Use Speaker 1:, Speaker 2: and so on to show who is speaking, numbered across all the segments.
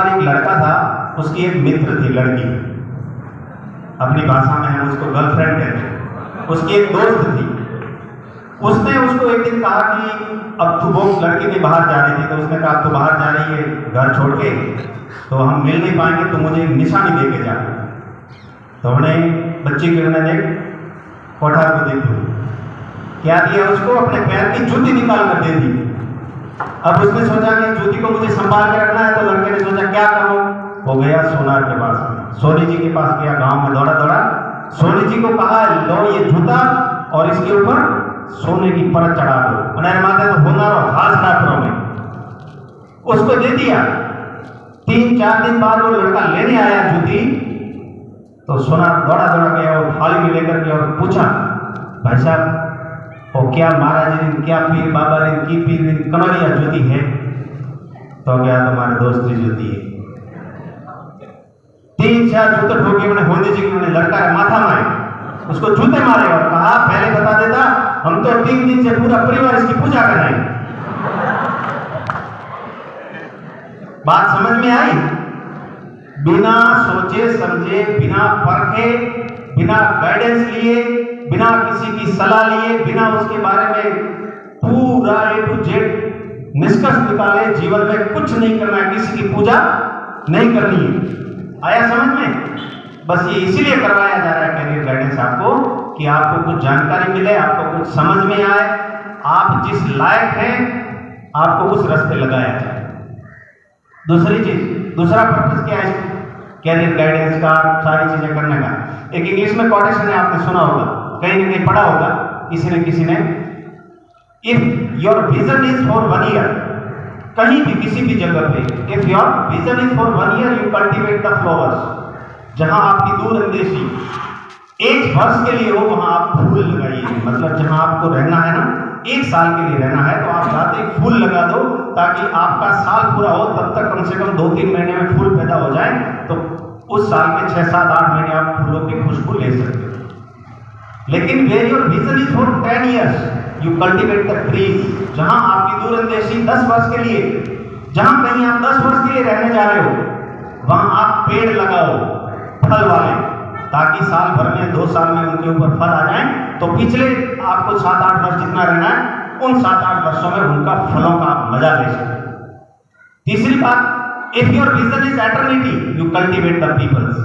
Speaker 1: बार एक लड़का था, उसकी एक मित्र थी लड़की, अपनी भाषा में हम उसको गर्लफ्रेंड कहते हैं, उसकी एक दोस्त थी। उसने उसको एक दिन कहा कि अब तू, वो लड़की भी बाहर जा रही थी, तो उसने कहा तू बाहर जा रही है घर छोड़ के, तो हम मिल नहीं पाएंगे, तो मुझे एक निशानी दे के जा। तो हमने बच्ची के ने कोठार को देख दी, क्या दिया उसको, अपने पैर की जूती निकाल कर दे दी। अब उसने सोचा कि जूती को मुझे संभाल के रखना है, तो लड़के ने सोचा क्या करूं, वो गया सोनार के पास, सोनी जी के पास गया, गांव में दौड़ा दौड़ा, सोनी जी को कहा लो ये जूता और इसके ऊपर सोने की परत चढ़ा दो, अनार माते तो होना रहो घास ना करोगे। उसको दे दिया। 3-4 दिन बाद वो लड़का लेने आया जूती, तो सोना दौड़ा दौड़ा गया, वो थाली में लेकर गया और पूछा भाई साहब वो क्या महाराज ने क्या पीर बाबा ने की पीर ने कनौरिया जूती है? तो क्या तुम्हारे दोस्त की जूती है। 3-4 जूते ठोके उन्हें, होने जी के लड़का है माथा मारे, उसको जूते मारे और कहा पहले बता देता, हम तो 3 दिन से पूरा परिवार इसकी पूजा कर रहे हैं। बात समझ में आई? बिना सोचे समझे, बिना परखे, बिना गाइडेंस लिए, बिना किसी की सलाह लिए, बिना उसके बारे में पूरा A to Z निष्कर्ष निकाले, जीवन में कुछ नहीं करना है, किसी की पूजा नहीं करनी है। आया समझ में? बस ये इसीलिए करवाया जा रहा है कैरियर गाइडेंस आपको, कि आपको कुछ जानकारी मिले, आपको कुछ समझ में आए, आप जिस लायक हैं आपको उस रास्ते लगाया जाए। दूसरी चीज, दूसरा पर्पस क्या है कैरियर गाइडेंस का, सारी चीजें करने का? एक इंग्लिश में कोटेशन है, आपने सुना होगा, कहीं ना कहीं पढ़ा होगा किसी ने, if your vision is for 1 year, कहीं भी किसी भी जगह पे, if your vision is for 1 year you cultivate the flowers, जहां आपकी दूरंदेशी 1 वर्ष के लिए हो वहां आप फूल लगाइए। मतलब जहां आपको रहना है ना, 1 साल के लिए रहना है, तो आप जाते ही फूल लगा दो, ताकि आपका साल पूरा हो तब तक कम से कम 2-3 महीने में फूल पैदा हो जाए, तो उस साल के 6-7-8 महीने आप फूलों की खुशबू ले सकते हो। लेकिन where your vision is for 10 years you cultivate the trees, जहां आपकी दूरंदेशी 10 वर्ष के लिए, जहां कहीं आप 10 वर्ष के लिए रहने जा रहे हो, वहां आप पेड़ लगाओ फल वाले, ताकि साल भर में 2 साल में उनके ऊपर फल आ जाए, तो पिछले आपको 7-8 वर्ष जितना रहना है, उन 7-8 वर्षों में उनका फलों का आप मजा ले सकते। तीसरी बात, if your vision is eternity you cultivate the peoples,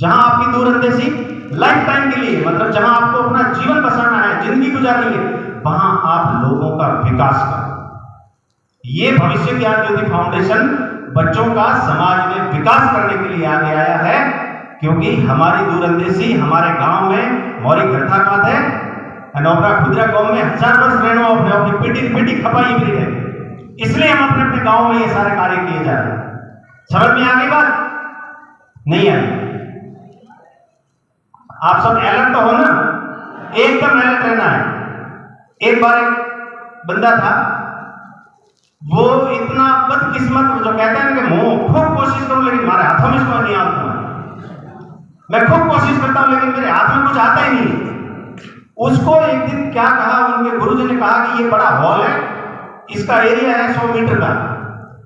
Speaker 1: जहां आपकी दूरंदेशी लाइफ टाइम के लिए, मतलब जहां आपको अपना जीवन बसाना है, जिंदगी गुजारनी है, वहां आप लोगों का विकास करें। ये भविष्य ज्ञान ज्योति फाउंडेशन बच्चों का समाज में विकास करने के लिए आगे आया है, क्योंकि हमारी दूरंदेशी हमारे गांव में मोरी गठा बात है, अनोबरा खुदरा गांव में 1000 वर्ष रहना अपनी पीढ़ी खपाई ब्रीड है, इसलिए हम अपने अपने गांव में ये सारे कार्य किए जा रहे हैं। समझ में आ गई बात? नहीं आई? आप सब अलर्ट तो हो ना, एकदम अलर्ट रहना है। एक बार एक बंदा था, वो इतना बदकिस्मत, जो कहते हैं ना कि खूब कोशिश करूं लेकिन हमारे हाथों में इसको नहीं आता, मैं खूब कोशिश करता हूं लेकिन मेरे हाथ में कुछ आता ही नहीं। उसको एक दिन क्या कहा, उनके गुरुजी ने कहा कि ये बड़ा हॉल है, इसका एरिया है 100 मीटर का,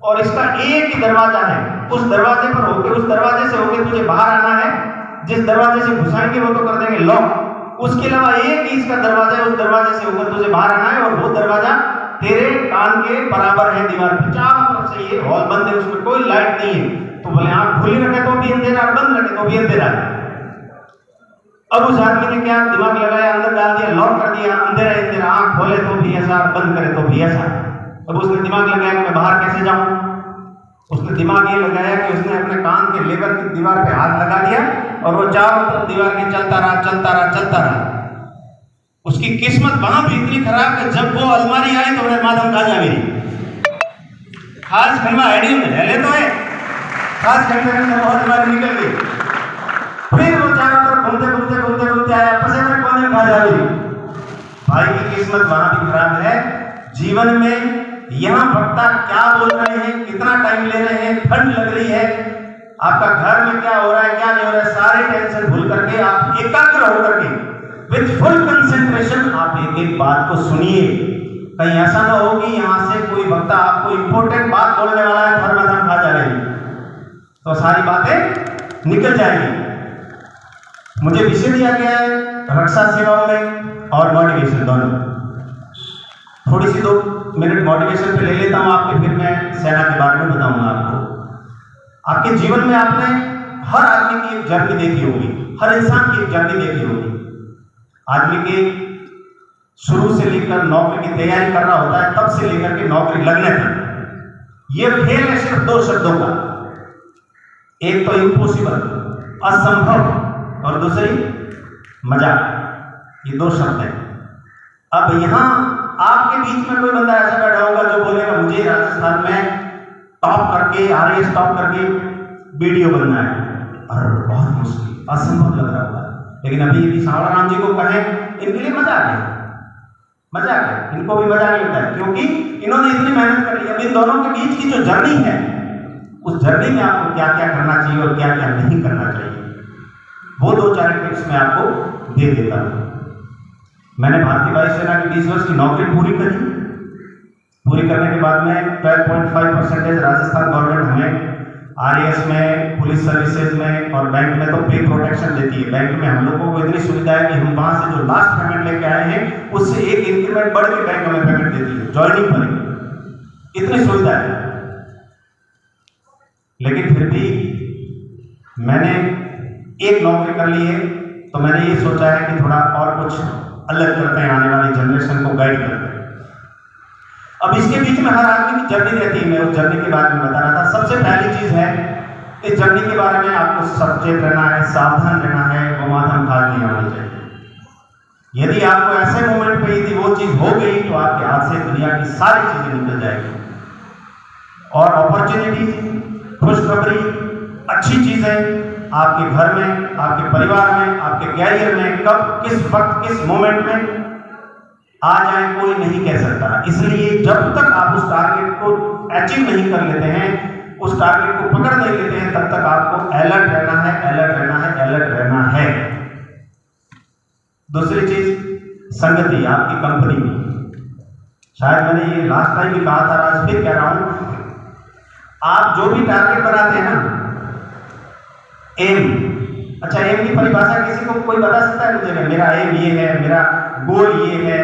Speaker 1: और इसका एक ही दरवाजा है, उस दरवाजे पर होके, उस दरवाजे से होके तुझे बाहर आना है, जिस दरवाजे से घुसाएंगे वो तो कर देंगे लॉक, उसके अलावा एक ही इसका दरवाजा है, उस दरवाजे से होकर तुझे बाहर आना है, और वो दरवाजा तेरे कान के बराबर है दीवार पे, चारों तरफ से ये हॉल बंद है, उसमें कोई लाइट नहीं है। तो बोले आंख खुली रखे तो भी अंधेरा, बंद रखे तो भी अंधेरा। अब उस आदमी ने क्या दिमाग लगाया, अंदर डाल दिया, लॉक कर दिया, अंधेरा अंधेरा, आंख खोले तो भी ऐसा, बंद करे तो भी ऐसा। अब उसने दिमाग लगाया कि मैं बाहर कैसे जाऊं। उसने दिमाग ये लगाया कि उसने अपने कान के लेवर की दीवार पे हाथ लगा दिया, और वो चारों तरफ दीवार के चलता रहा। उसकी किस्मत वहां भी इतनी खराब कि जब वो अलमारी आई तो मेरे माधव कहा जा मेरी खास खंडवा आईडी में ले तो है, खास खंडवा में बहुत अलमारी निकल गई। फिर वो चारों तरफ घूमते आया, पसे में कोने में कहा जा मेरी। भाई की किस्मत वहां भी खराब है। जीवन में यहाँ वक्ता क्या बोल रहे हैं, कितना टाइम ले रहे हैं, ठंड लग रही है, आपका घर में क्या हो रहा है, क्या नहीं हो रहा है, सारे टेंशन भूल करके आप एकाग्र होकर के विथ फुल कंसेंट्रेशन आप एक एक बात को सुनिए। कहीं ऐसा ना हो कि यहाँ से कोई वक्ता आपको इंपॉर्टेंट बात बोलने वाला है, धर्म खा जा रही, तो सारी बातें निकल जाएंगी। मुझे विषय दिया गया है रक्षा सेवाओं में और मोटिवेशन दोनों। थोड़ी सी 2 मिनट मोटिवेशन पे ले लेता हूं आपके, फिर मैं सेना के बारे में बताऊंगा आपको। आपके जीवन में आपने हर आदमी की एक जर्नी देखी होगी, हर इंसान की एक जर्नी देखी होगी। आदमी के शुरू से लेकर नौकरी की तैयारी कर रहा होता है, तब से लेकर के नौकरी लगने तक। ये खेल है सिर्फ 2 शब्दों का, एक तो इम्पॉसिबल, असंभव, और दूसरी मजाक। ये 2 शब्द हैं। अब यहां आपके बीच में कोई बंदा ऐसा बैठा होगा जो बोलेगा मुझे राजस्थान में टॉप करके RAS टॉप करके वीडियो बनना है, और बहुत मुश्किल, असंभव लग रहा होगा। लेकिन अभी यदि सांवला राम जी को कहें, इनके लिए मजाक है, मजाक है, इनको भी मजा नहीं होता है, क्योंकि इन्होंने इतनी मेहनत कर ली। अब इन दोनों के बीच की जो जर्नी है, उस जर्नी में आपको क्या क्या करना चाहिए और क्या क्या नहीं करना चाहिए, वो 2-4 टिप्स मैं आपको दे देता हूं। मैंने भारतीय वायुसेना की 20 वर्ष की नौकरी पूरी करी। पूरी करने के बाद में 12.5% राजस्थान गवर्नमेंट हमें RAS में, पुलिस सर्विसेज में और बैंक में तो पे प्रोटेक्शन देती है। बैंक में हम लोगों को इतनी सुविधा है कि हम वहां से जो लास्ट पेमेंट लेके आए हैं, उससे 1 इंक्रीमेंट बढ़ के बैंक हमें पेमेंट देती है ज्वाइनिंग पर। इतनी सुविधा है। लेकिन फिर भी मैंने एक नौकरी कर ली है, तो मैंने ये सोचा है कि थोड़ा और कुछ अलग करते हैं, आने वाली जनरेशन को गाइड करते हैं। अब इसके बीच में हर आदमी की जर्नी रहती है, मैं उस जर्नी के बारे में बता रहा था। सबसे पहली चीज है, इस जर्नी के बारे में आपको सचेत रहना है, सावधान रहना है, गोमातम खाद नहीं आनी चाहिए। यदि आपको ऐसे मोमेंट पे यदि वो चीज हो गई, तो आपके हाथ से दुनिया की सारी चीजें निकल जाएगी। और अपॉर्चुनिटी, खुशखबरी, अच्छी चीजें आपके घर में, आपके परिवार में, आपके कैरियर में कब, किस वक्त, किस मोमेंट में आ जाए कोई नहीं कह सकता। इसलिए जब तक आप उस टारगेट को अचीव नहीं कर लेते हैं, उस टारगेट को पकड़ नहीं लेते हैं, तब तक आपको अलर्ट रहना है, अलर्ट रहना है, अलर्ट रहना है। दूसरी चीज, संगति, आपकी कंपनी में। शायद मैंने ये लास्ट टाइम भी कहा था, आज फिर कह रहा हूं, आप जो भी टारगेट बनाते हैं ना, एम, अच्छा एम की परिभाषा किसी को कोई बता सकता है मुझे? मेरा एम ये है, मेरा गोल ये है।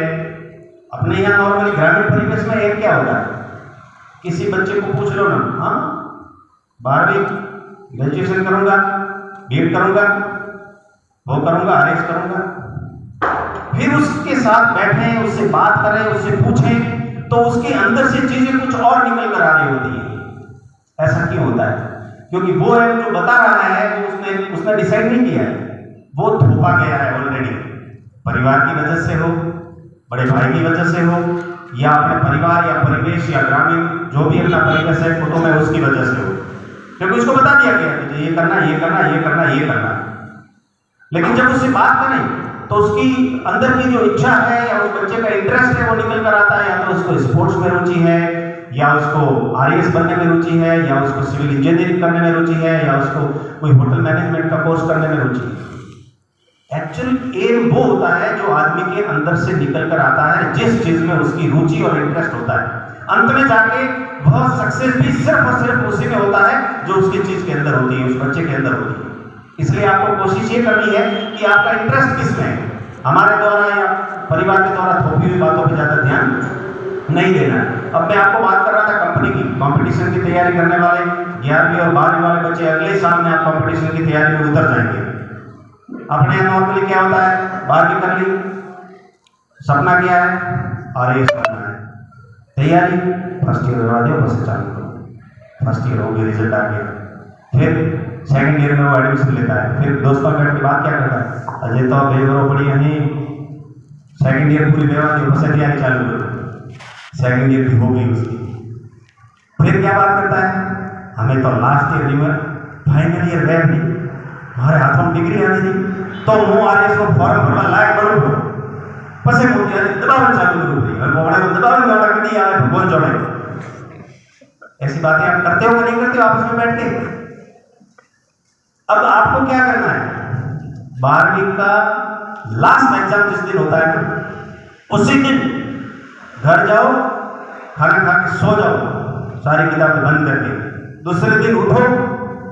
Speaker 1: अपने यहाँ नॉर्मली ग्रामीण परिवेश में एम क्या होता है? किसी बच्चे को पूछ लो ना, हाँ 12वीं ग्रेजुएशन करूंगा, BEd करूंगा, वो करूंगा, RAS करूंगा। फिर उसके साथ बैठें, उससे बात करें, उससे पूछें, तो उसके अंदर से चीजें कुछ और निकल कर आ रही होती है। ऐसा क्यों होता है? क्योंकि वो है जो बता रहा है, वो उसने डिसाइड नहीं किया है, वो थोपा गया है ऑलरेडी। परिवार की वजह से हो, बड़े भाई की वजह से हो, या अपने परिवार या परिवेश या ग्रामीण जो भी अपना परिवेश है फोटो में, उसकी वजह से हो, क्योंकि उसको बता दिया गया है ये करना, ये करना, ये करना, ये करना। लेकिन जब उससे बात करें तो उसकी अंदर की जो इच्छा है या उस बच्चे का इंटरेस्ट है वो निकल कर आता है। या तो उसको स्पोर्ट्स में रुचि है, या उसको RAS बनने में रुचि है, या उसको सिविल इंजीनियरिंग करने में रुचि है, या उसको कोई होटल मैनेजमेंट का कोर्स करने में रुचि है। एक्चुअली एम वो होता है जो आदमी के अंदर से निकल कर आता है, जिस चीज में उसकी रुचि और इंटरेस्ट होता है। अंत में जाके वह सक्सेस भी सिर्फ और सिर्फ उसी में होता है जो उसकी चीज के अंदर होती है, उस बच्चे के अंदर होती है। इसलिए आपको कोशिश ये करनी है कि आपका इंटरेस्ट किस में है। हमारे द्वारा या परिवार के द्वारा थोपी हुई बातों पर ज्यादा ध्यान नहीं देना है। अब मैं आपको बात कर रहा था कंपनी की, कंपटीशन की तैयारी करने वाले 11वीं और 12वीं वाले बच्चे अगले साल में आप कंपटीशन की तैयारी में उतर जाएंगे। अपने यहाँ नॉर्मली क्या होता है, 12वीं कर ली, सपना क्या है, RAS करना है, तैयारी फर्स्ट ईयर करवा दिया, बस चालू करो, फर्स्ट ईयर हो गया, रिजल्ट आ गया, फिर सेकंड ईयर में वो एडमिशन लेता है, फिर दोस्तों बैठ के बात क्या करता है, अजय तो बेवरो पड़ी यहीं, सेकंड ईयर पूरी बेवा दी, बस तैयारी चालू करो, सेकंड ईयर भी हो गई उसकी। फिर क्या बात करता है, हमें तो लास्ट ईयर नहीं हुआ, फाइनल ईयर गए भी, हमारे हाथों में डिग्री आनी थी, तो હું RAS को फॉर्म भरवा लायक बनूं, પછી હું ત્યારે દબાવવાનું ચાલू करूँ भाई, और मोबाइल में दबावने वाला कभी आए भगवान जोड़े। ऐसी बातें आप करते हो या नहीं करते हो आपस में बैठ के? अब आपको क्या करना है, 12वीं का लास्ट एग्जाम जिस दिन होता है ना, उसी दिन घर जाओ, खाना खा के सो जाओ, सारी किताबें बंद करके, दूसरे दिन उठो,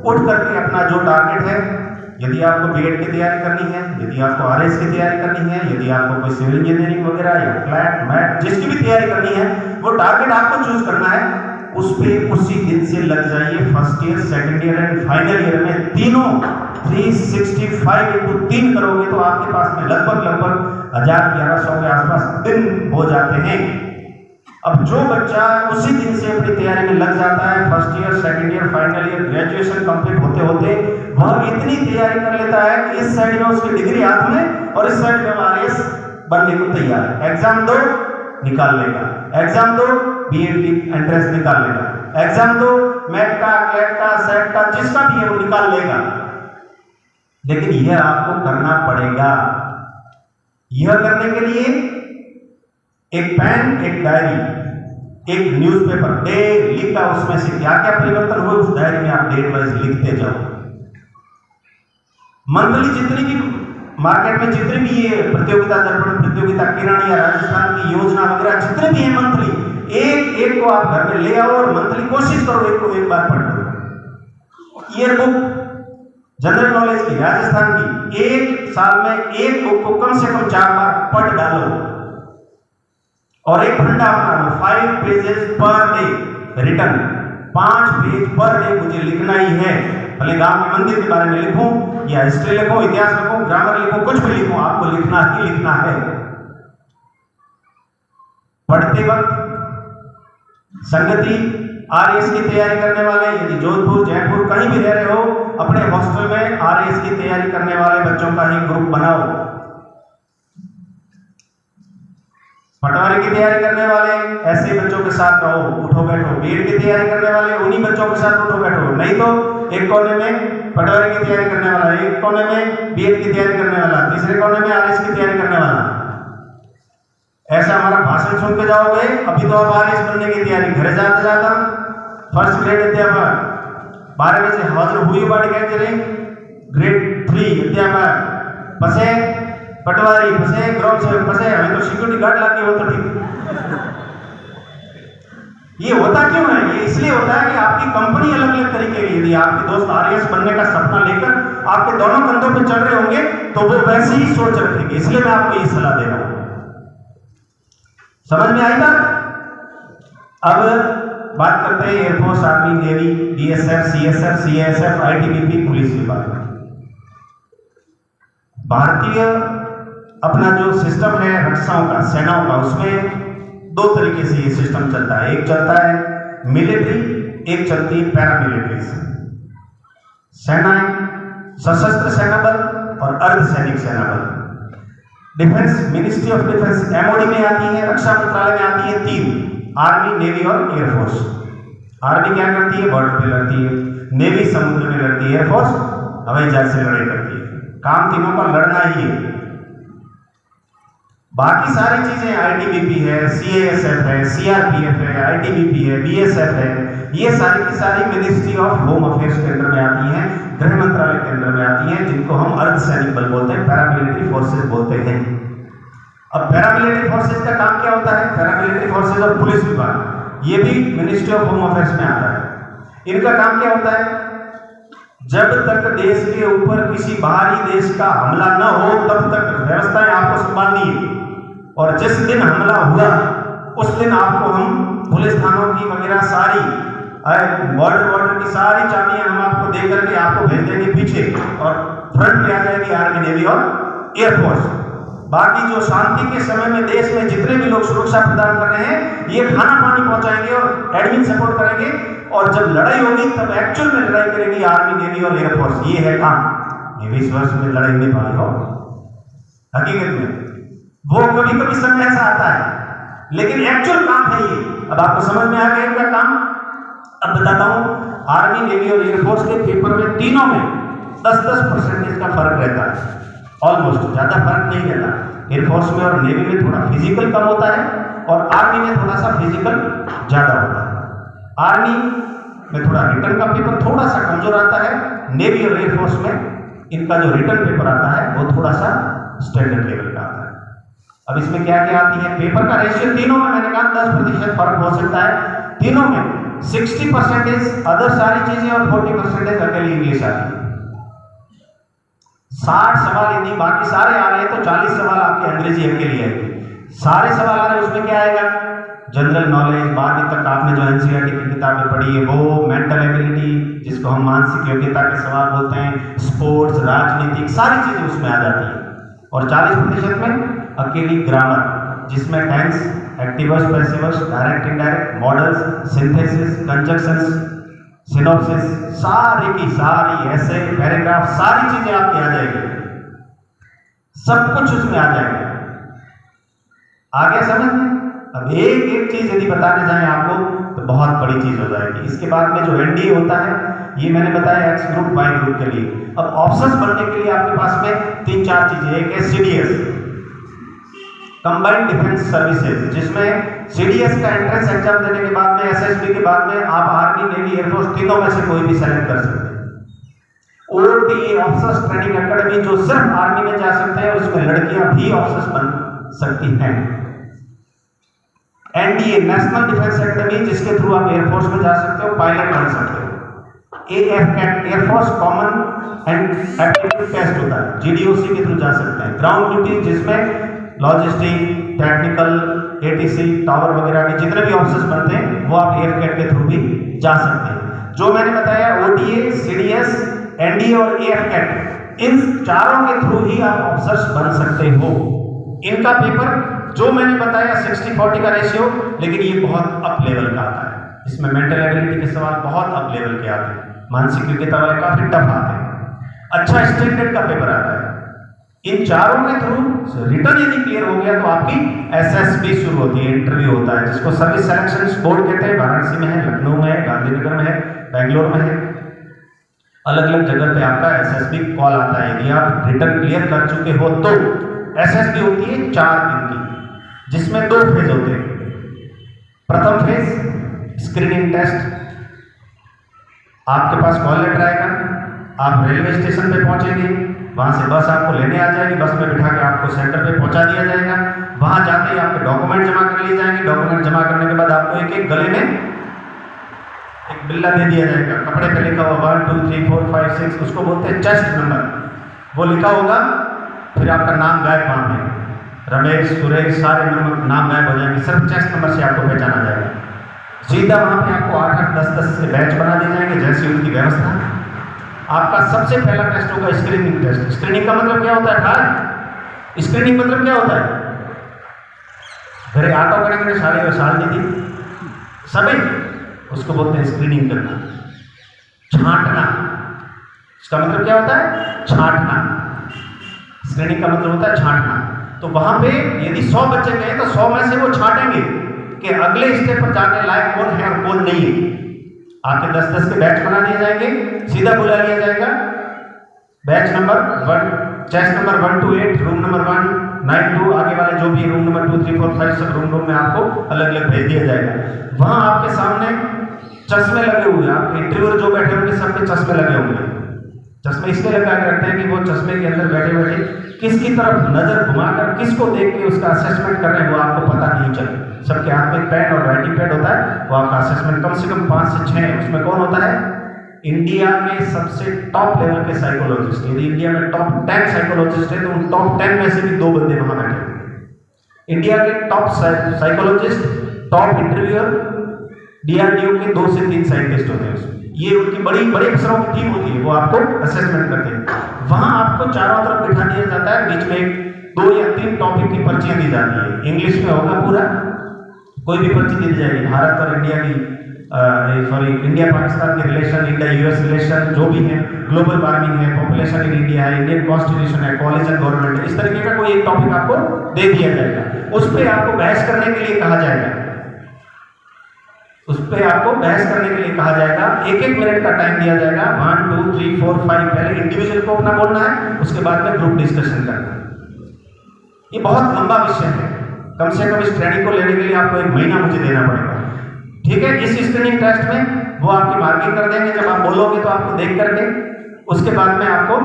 Speaker 1: उठ करके अपना जो टारगेट है, यदि आपको बीएड की तैयारी करनी है, यदि आपको आरएस की तैयारी करनी है, यदि आपको कोई सिविल इंजीनियरिंग वगैरह या फ्लैट मैथ जिसकी भी तैयारी करनी है, वो टारगेट आपको चूज करना है, उस पे उसी दिन से लग जाइए। First year, second year and final year में तीनों 365 इंटू 3 करोगे तो आपके पास में लगभग 1000-1100 के आसपास दिन हो जाते हैं। अब जो बच्चा उसी दिन से अपनी तैयारी में लग जाता है, first year, second year, final year, graduation complete होते होते वह इतनी तैयारी कर लेता है कि इस साइड में उसकी डिग्री हाथ में और इस साइड में आरएस बनने को तैयार है। एग्जाम दो, निकाल लेगा, एग्जाम दो, बीएड की एंट्रेंस निकाल लेगा, एग्जाम दो, मैट का, क्लेट का, सेट का, जिसका भी है वो निकाल लेगा। लेकिन यह आपको करना पड़ेगा। यह करने के लिए एक पेन, एक डायरी, एक न्यूज़पेपर, डेली का उसमें से क्या क्या परिवर्तन हुए उस डायरी में आप डेट वाइज लिखते जाओ। मंथली जितनी भी मार्केट में जितनी भी ये प्रतियोगिता दर्पण, प्रतियोगिता किरण या राजस्थान की योजना वगैरह जितने भी है मंथली, एक एक को आप घर में ले आओ और मंथली कोशिश करो एक को एक बार पढ़ लो। ईयर बुक जनरल नॉलेज की राजस्थान की एक साल में एक बुक को कम से कम 4 बार पढ़ डालो और एक घंटा बना लो। 5 pages per day return, 5 page per day मुझे लिखना ही है। भले गांव के मंदिर के बारे में लिखूं या हिस्ट्री लिखूं, इतिहास लिखूं, ग्रामर लिखूं, कुछ भी लिखूं, आपको लिखना ही लिखना है। पढ़ते वक्त संगति आरएस की तैयारी करने वाले, यदि जोधपुर, जयपुर कहीं भी रह रहे हो, अपने हॉस्टल में आरएस की तैयारी करने वाले बच्चों का ही ग्रुप बनाओ। पटवारी की तैयारी करने वाले ऐसे बच्चों के साथ रहो, उठो बैठो। बीएड की तैयारी करने वाले उन्हीं बच्चों के साथ उठो बैठो। नहीं तो एक कोने में पटवारी की तैयारी करने वाला, एक कोने में बीएड की तैयारी करने वाला, तीसरे कोने में आरएस की तैयारी करने वाला। ऐसा हमारा भाषण सुन के जाओगे, अभी तो आप आरएस बनने की तैयारी, घरे जाते जाता फर्स्ट ग्रेड अध्यापक 12 बजे हाजिर हुई बाड़ी कहते रहे, ग्रेड 3 अध्यापक पसे पटवारी पसे ग्राउंड सेवक पसे, हमें तो सिक्योरिटी गार्ड लाके हो तो ठीक। ये होता क्यों है? ये इसलिए होता है कि आपकी कंपनी अलग अलग तरीके की, यदि आपके दोस्त आरएस बनने का सपना लेकर आपके दोनों कंधों पे चढ़ रहे होंगे तो वो वैसे ही सोच रखेंगे। इसलिए मैं आपको ये सलाह दे रहा हूं। समझ में आएगा? अब बात करते हैं air force, army, navy, BSF, CSF, CSF, ITBP, police विभाग। भारतीय अपना जो सिस्टम है रक्षाओं का, सेनाओं का, उसमें 2 तरीके से ये सिस्टम चलता है। एक चलता है मिलिट्री, एक चलती है पैरामिलिट्री। सेनाएं, सशस्त्र सेना बल और अर्धसैनिक सेना बल। Defence, ministry of defence MoD में आती है, रक्षा मंत्रालय में आती है 3, आर्मी, नेवी और एयरफोर्स। आर्मी क्या करती है? बॉर्डर पे लड़ती है, नेवी समुद्र में लड़ती है, एयरफोर्स हवाई जहाज से लड़ाई करती है। काम तीनों का लड़ना ही है। बाकी सारी चीजें आईटीबीपी है, सीएएसएफ है, सीआरपीएफ है, आईटीबीपी है, बीएसएफ है, ये सारी की सारी मिनिस्ट्री ऑफ होम अफेयर्स के अंदर में आती हैं, गृह मंत्रालय के अंदर में आती हैं, जिनको हम अर्धसैनिक बल बोलते हैं, पैरामिलिट्री फोर्सेस बोलते हैं। अब पैरामिलिट्री फोर्सेस का काम क्या होता है? पैरामिलिट्री फोर्सेस और पुलिस विभाग, ये भी मिनिस्ट्री ऑफ होम अफेयर्स में आता है। इनका काम क्या होता है? जब तक देश के ऊपर किसी बाहरी देश का हमला न हो तब तक व्यवस्थाएं आपको संभालनी है, और जिस दिन हमला हुआ उस दिन आपको हम पुलिस थानों की वगैरह सारी बॉर्डर की सारी चाबियां हम आपको दे करके आपको भेज देंगे पीछे, और फ्रंट पे आ जाएगी आर्मी, नेवी और एयरफोर्स। बाकी जो शांति के समय में देश में जितने भी लोग सुरक्षा प्रदान कर रहे हैं, ये खाना पानी पहुंचाएंगे और एडमिन सपोर्ट करेंगे, और जब लड़ाई होगी तब एक्चुअल में लड़ाई करेगी आर्मी, नेवी और एयरफोर्स। ये है काम। ये 20 वर्ष में लड़ाई नहीं पाई हो हकीकत में, वो कभी कभी समय ऐसा आता है, लेकिन एक्चुअल काम है ये। अब आपको समझ में आ गया इनका काम? अब बताता हूं, आर्मी, नेवी और एयरफोर्स के पेपर में तीनों में 10-10% का फर्क रहता है, ऑलमोस्ट, ज्यादा फर्क नहीं रहता। एयरफोर्स में और नेवी में थोड़ा फिजिकल कम होता है और आर्मी में थोड़ा सा फिजिकल ज्यादा होता है। आर्मी में थोड़ा रिटर्न का पेपर थोड़ा सा कमजोर आता है, नेवी और एयरफोर्स में इनका जो रिटर्न पेपर आता है वो थोड़ा सा स्टैंडर्ड लेवल का आता है। अब इसमें क्या क्या आती है? पेपर का रेशियो तीनों में मैंने कहा 10% फर्क हो सकता है। तीनों में 60% अदर सारी चीजें और 40% अकेली इंग्लिश आती है। 60 सवाल हिंदी, बाकी सारे आ रहे हैं, तो 40 सवाल आपके अंग्रेजी अकेली आएगी। सारे सवाल आ रहे हैं, उसमें क्या आएगा? जनरल नॉलेज, 12वीं तक आपने जो एनसीईआरटी की किताबें पढ़ी है वो, मेंटल एबिलिटी जिसको हम मानसिक योग्यता के सवाल बोलते हैं, स्पोर्ट्स, राजनीतिक, सारी चीजें उसमें आ जाती है। और 40% में अकेली ग्रामर, जिसमें tense, active voice, passive voice, direct, indirect, modals, synthesis, conjunctions, synopsis, सारी की सारी, ऐसे पैराग्राफ, सारी चीजें आपकी आ जाएगी, सब कुछ उसमें आ जाएगा। आगे समझ में? अब एक एक चीज यदि बताने जाएं आपको तो बहुत बड़ी चीज हो जाएगी। इसके बाद में जो एनडीए होता है, ये मैंने बताया एक्स ग्रुप, वाई ग्रुप के लिए। अब ऑफिसर्स बनने के लिए आपके पास में 3-4 चीजें, एक है सीडीएस, कंबाइंड डिफेंस सर्विसेज, जिसमें सीडीएस का एंट्रेंस एग्जाम देने के बाद में, एसएसबी के बाद में आप आर्मी, नेवी, एयरफोर्स, तीनों में से कोई भी सेलेक्ट कर सकते हैं। ओटीए ऑफिसर्स ट्रेनिंग एकेडमी, जो सिर्फ आर्मी में जा सकते हैं, उसमें लड़कियां भी ऑफिसर्स बन सकती हैं। एनडीए नेशनल डिफेंस एकेडमी, जिसके थ्रू आप एयरफोर्स में जा सकते हो, पायलट बन सकते हो। AFCAT, air force common and aptitude test होता है, जीडीओसी के थ्रू जा सकते हैं। ग्राउंड ड्यूटी, जिसमें लॉजिस्टिक, टेक्निकल, एटीसी, टावर वगैरह के जितने भी ऑफिसर्स बनते हैं वो आप एएफकेट के थ्रू भी जा सकते हैं। जो मैंने बताया ओटीए, सीडीएस, एनडीए और एएफकेट, इन चारों के थ्रू ही आप ऑफिसर्स बन सकते हो। इनका पेपर जो मैंने बताया 60-40 का रेशियो, लेकिन ये बहुत अप लेवल का आता है। इसमें मेंटल एबिलिटी के सवाल बहुत अप लेवल के आते हैं, मानसिक योग्यता वाले काफी टफ आते हैं, अच्छा स्टैंडर्ड का पेपर आता है। इन चारों के थ्रू रिटर्न यदि क्लियर हो गया तो आपकी एसएसबी शुरू होती है, इंटरव्यू होता है, जिसको सर्विस सिलेक्शन बोर्ड कहते हैं। वाराणसी में है, लखनऊ में है, गांधीनगर में है, बेंगलोर में है, अलग अलग जगह पे आपका एसएसबी कॉल आता है। यदि आप रिटर्न क्लियर कर चुके हो तो एसएसबी होती है 4 दिन की, जिसमें 2 फेज होते हैं। प्रथम फेज स्क्रीनिंग टेस्ट, आपके पास कॉल लेटर आएगा, आप रेलवे स्टेशन पे पहुंचेंगे, वहां से बस आपको लेने आ जाएगी, बस में बिठा के आपको सेंटर पे पहुंचा दिया जाएगा। वहां जाते ही आपके डॉक्यूमेंट जमा कर लिए जाएंगे। डॉक्यूमेंट जमा करने के बाद आपको एक एक गले में एक बिल्ला दे दिया जाएगा, कपड़े पे लिखा हुआ 1 2 3 4 5 6, उसको बोलते हैं चेस्ट नंबर, वो लिखा होगा। फिर आपका नाम गायब, वहां में रमेश, सुरेश, सारे नाम गायब हो जाएंगे, सिर्फ चेस्ट नंबर से आपको पहचाना जाएगा। सीधा वहां पे आपको 8-8 10-10 से बैच बना दिए जाएंगे, जैसी उनकी व्यवस्था। आपका सबसे पहला टेस्ट होगा स्क्रीनिंग टेस्ट। स्क्रीनिंग का मतलब क्या होता है भाई? स्क्रीनिंग मतलब क्या होता है? घरे ऑटो करेंगे साड़ी और साल दी थी सभी, उसको बोलते हैं स्क्रीनिंग करना, छांटना। इसका मतलब क्या होता है? छांटना। स्क्रीनिंग का मतलब होता है छांटना। तो वहां पे यदि 100 बच्चे गए तो 100 में से वो छांटेंगे कि अगले स्टेप पर जाने लायक कौन है और कौन नहीं है। आपके 10-10 के बैच बना दिए जाएंगे, सीधा बुला लिया जाएगा। Batch number 1, chest number 1 to 8, room number 1, 9 to आगे वाले जो भी रूम नंबर 2 3 4 5 सब रूम में आपको अलग अलग भेज दिया जाएगा। वहां आपके सामने चश्मे लगे हुए हैं, आपके इंटरव्यूअर जो बैठे होंगे सब पे चश्मे लगे होंगे। चश्मे इसलिए लगा के रखते हैं कि वो चश्मे के अंदर बैठे बैठे किसकी तरफ नजर घुमाकर किसको देख के उसका असेसमेंट कर रहे हैं वो आपको पता नहीं चले। सबके हाथ में पेन और राइटिंग पैड होता है, वो आपका असेसमेंट कम से कम 5 से 6 है। उसमें कौन होता है? इंडिया के सबसे टॉप लेवल के साइकोलॉजिस्ट। यदि इंडिया में टॉप 10 साइकोलॉजिस्ट है तो उन टॉप 10 में से भी 2 बंदे वहां बैठे हैं। इंडिया के top psychologist, top interviewer, DRDO के 2 से 3 साइंटिस्ट होते हैं उसमें। ये उनकी बड़ी बड़े अफसरों की टीम होती है, वो आपको असेसमेंट करते हैं। वहां आपको चारों तरफ बिठा दिया जाता है, बीच में 2 या 3 टॉपिक की पर्चियां दी जाती है। इंग्लिश में होगा पूरा, कोई भी पर्ची दी जाएगी, भारत और इंडिया की, इंडिया पाकिस्तान के रिलेशन, इंडिया यूएस रिलेशन जो भी है, ग्लोबल वार्मिंग है, पॉपुलेशन इन इंडिया है, इंडियन कॉन्स्टिट्यूशन है, कॉलेजन गवर्नमेंट है, इस तरीके का कोई एक टॉपिक आपको दे दिया जाएगा। उस पर आपको बहस करने के लिए कहा जाएगा, उस पर आपको बहस करने के लिए कहा जाएगा। 1-1 मिनट का टाइम दिया जाएगा। 1 2 3 4 5 पहले इंडिविजुअल को अपना बोलना है, उसके बाद में ग्रुप डिस्कशन करना है। ये बहुत लंबा विषय है, कम से कम इस ट्रेनिंग को लेने के लिए आपको 1 महीना मुझे देना पड़ेगा। ठीक है, इस स्क्रीनिंग टेस्ट में वो आपकी मार्किंग कर देंगे। जब आप बोलोगे तो आपको देख करके उसके बाद में आपको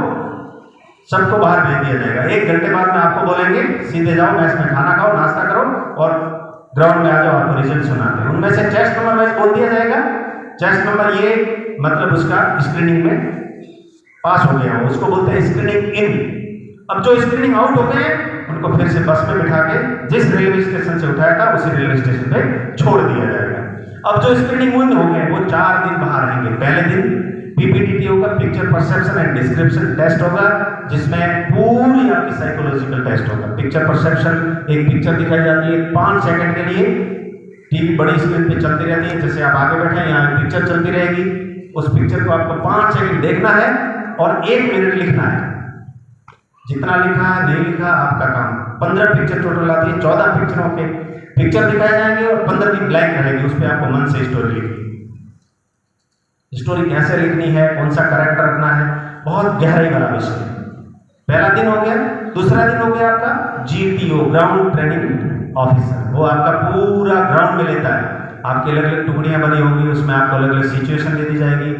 Speaker 1: सबको बाहर भेज दिया जाएगा। 1 घंटे बाद में आपको बोलेंगे सीधे जाओ मैस में खाना खाओ, नाश्ता करो और ग्राउंड में आ जाओ, आपको रिजल्ट सुनाते हैं। उनमें से चेस्ट नंबर वाइज बोल दिया जाएगा चेस्ट नंबर ये मतलब उसका स्क्रीनिंग में पास हो गया हो, उसको बोलते हैं स्क्रीनिंग इन। अब जो स्क्रीनिंग आउट हो गए उनको फिर से बस में बिठा के जिस रेलवे स्टेशन से उठाया था उसी रेलवे स्टेशन पे छोड़ दिया जाएगा। अब जो स्क्रीनिंग इन हो गए वो 4 दिन बाहर रहेंगे। पहले दिन पीपीटीटी होगा, picture perception and description test होगा, जिसमें पूरी आपकी साइकोलॉजिकल टेस्ट होगा। पिक्चर परसेप्शन, एक पिक्चर दिखाई जाती है 5 सेकंड के लिए, टीवी बड़ी स्क्रीन पे चलती रहती है, जैसे आप आगे बैठे हैं यहाँ पिक्चर चलती रहेगी, उस पिक्चर को आपको 5 सेकंड देखना है और 1 मिनट लिखना है। जितना लिखा है नहीं लिखा आपका काम। 15 पिक्चर टोटल आती है, 14 पिक्चरों के पिक्चर दिखाए जाएंगे और 15 दिन ब्लैंक रहेगी, उस पर आपको मन से स्टोरी लिखनी। स्टोरी कैसे लिखनी है, कौन सा कैरेक्टर रखना है, बहुत गहराई वाला विषय। पहला दिन हो गया। दूसरा दिन हो गया आपका GTO, ग्राउंड ट्रेनिंग ऑफिसर। वो आपका पूरा ग्राउंड में लेता है, आपकी अलग अलग टुकड़ियां बनी होंगी, उसमें आपको अलग अलग सिचुएशन दे दी जाएगी।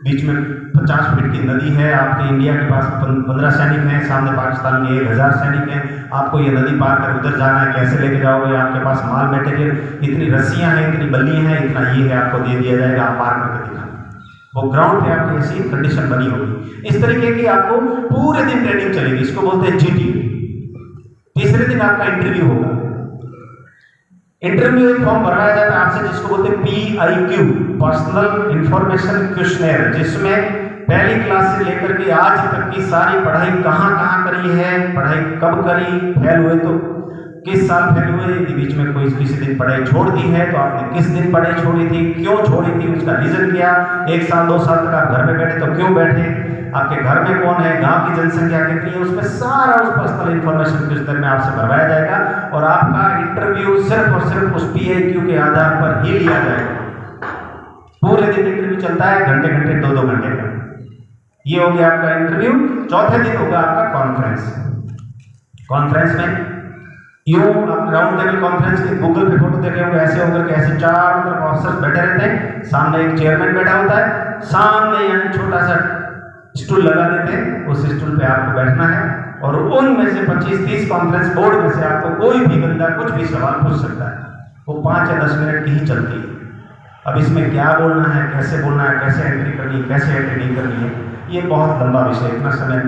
Speaker 1: बीच में 50 फीट की नदी है, आपके इंडिया के पास 15 सैनिक हैं, सामने पाकिस्तान के 1000 सैनिक हैं, आपको ये नदी पार कर उधर जाना है, कैसे लेके जाओगे, आपके पास माल मटेरियल, इतनी रस्सियां हैं, इतनी बल्लियां हैं, इतना ये है, आपको दे दिया जाएगा, आप पार करके दिखाना। वो ग्राउंड पे आपकी ऐसी कंडीशन बनी होगी। इस तरीके की आपको पूरे दिन ट्रेनिंग चलेगी, इसको बोलते हैं GTO। तीसरे दिन आपका इंटरव्यू होगा। इंटरव्यू एक फॉर्म भरवाया जाता है आपसे, जिसको बोलते हैं PIQ, पर्सनल इंफॉर्मेशन क्वेश्चनेयर, जिसमें पहली क्लास से लेकर के आज तक की सारी पढ़ाई कहाँ कहाँ करी है, पढ़ाई कब करी, फेल हुए तो किस साल फेल हुए, यदि बीच में कोई किसी दिन पढ़ाई छोड़ दी है तो आपने किस दिन पढ़ाई छोड़ी थी, क्यों छोड़ी थी, उसका रीजन क्या, 1 साल 2 साल तक आप घर में बैठे तो क्यों बैठे, आपके घर में कौन है, गांव की जनसंख्या कितनी है, उसमें सारा उस पर्सनल इंफॉर्मेशन क्वेश्चन में आपसे भरवाया जाएगा और आपका इंटरव्यू सिर्फ और सिर्फ उस PIQ के आधार पर ही लिया जाएगा। पूरे दिन इंटरव्यू चलता है, घंटे घंटे 2-2 घंटे का। ये हो गया आपका इंटरव्यू। चौथे दिन होगा आपका कॉन्फ्रेंस। कॉन्फ्रेंस में यूं आप राउंड टेबल कॉन्फ्रेंस के गूगल पे फोटो देखे होंगे, ऐसे होकर के ऐसे चारों तरफ ऑफिसर्स बैठे रहते हैं, सामने एक चेयरमैन बैठा होता है, सामने यहाँ छोटा सा स्टूल लगा देते हैं, उस स्टूल पे आपको बैठना है और उनमें से 25-30 कॉन्फ्रेंस बोर्ड में से आपको कोई भी बंदा कुछ भी सवाल पूछ सकता है। वो 5 या 10 मिनट की ही चलती है। अब इसमें क्या बोलना है, कैसे बोलना है, कैसे एंट्री करनी है, कैसे एंट्री नहीं करनी है, ये बहुत लंबा विषय, इतना समय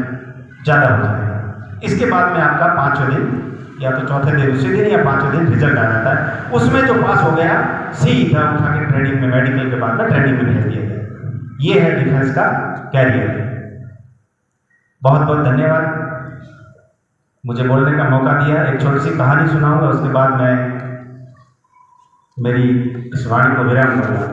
Speaker 1: ज़्यादा हो जाएगा। इसके बाद में आपका 5वें दिन या तो चौथे दिन उसी दिन या 5वें दिन रिजल्ट आ जाता है। उसमें जो पास हो गया सीधा उठा के ट्रेनिंग में, मेडिकल के बाद में ट्रेनिंग में भेज दिया गया। ये है डिफेंस का कैरियर। बहुत बहुत धन्यवाद मुझे बोलने का मौका दिया। एक छोटी सी कहानी सुनाऊंगा, उसके बाद मैं मेरी इस वाणी को विराम करूंगा।